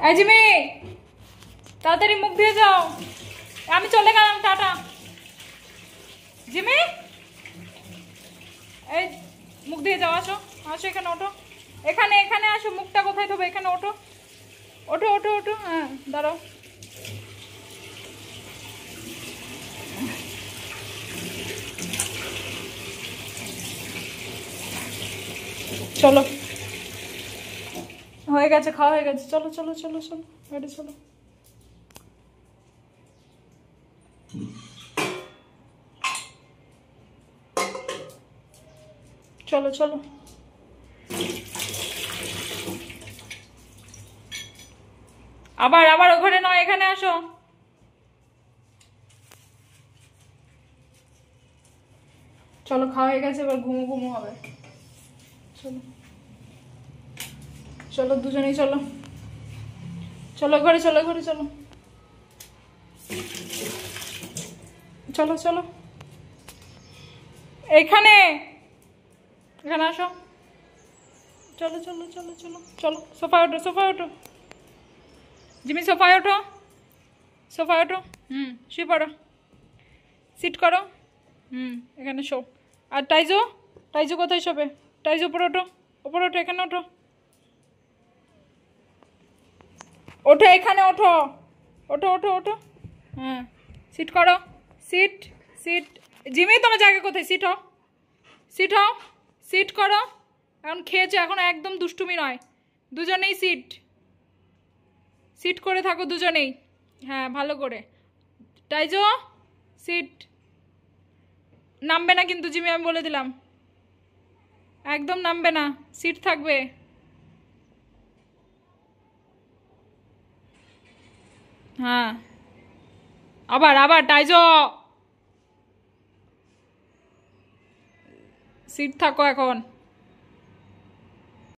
এই জিমি তাড়াতাড়ি মুখ দিয়ে যাও, আমি চলে গেলাম, টাটা। জিমি এই মুখ দিয়ে যাও, আসো আসো, এখানে ওঠো, এখানে এখানে আসো, মুখটা কোথায় ধোবে, এখানে ওঠো ওঠো ওঠো ওঠো, হ্যাঁ দাঁড়াও। চলো হয়ে গেছে, খাওয়া হয়ে গেছে, চলো চলো চলো চলো গাড়ি চলো। চলো চলো আবার আবার ওখানে নয়, এখানে আসো। চলো খাওয়া হয়ে গেছে, এবার ঘুমো ঘুমো হবে। চলো চলো দুজনেই চলো, চলো ঘরে চলো, ঘরে চলো, চলো চলো এখানে এখানে আসো, চলো চলো চলো চলো চলো, সোফায় ওঠো, সোফায় ওঠো জিমি, সোফায় ওঠো, সোফায় ওঠো, শুয়ে পড়ো, সিট করো, এখানে শো। আর টাইজো, টাইজো কোথায় শোবে, টাইজো উপরে ওঠো, উপরে ওঠো, এখানে ওঠো, ওঠো এখানে ওঠো, ওঠো ওঠো ওঠো, হ্যাঁ সিট করো, সিট সিট। জিমি তোমার জায়গা কোথায়, সিট হও, সিট হও, সিট করো, এখন খেয়েছো, এখন একদম দুষ্টুমি নয়, দুজনেই সিট, সিট করে থাকো দুজনেই, হ্যাঁ ভালো করে। টাইজো সিট, নামবে না কিন্তু জিমি, আমি বলে দিলাম, একদম নামবে না, সিট থাকবে। হ্যাঁ আবার আবার টাইজো, সিট থাকো এখন।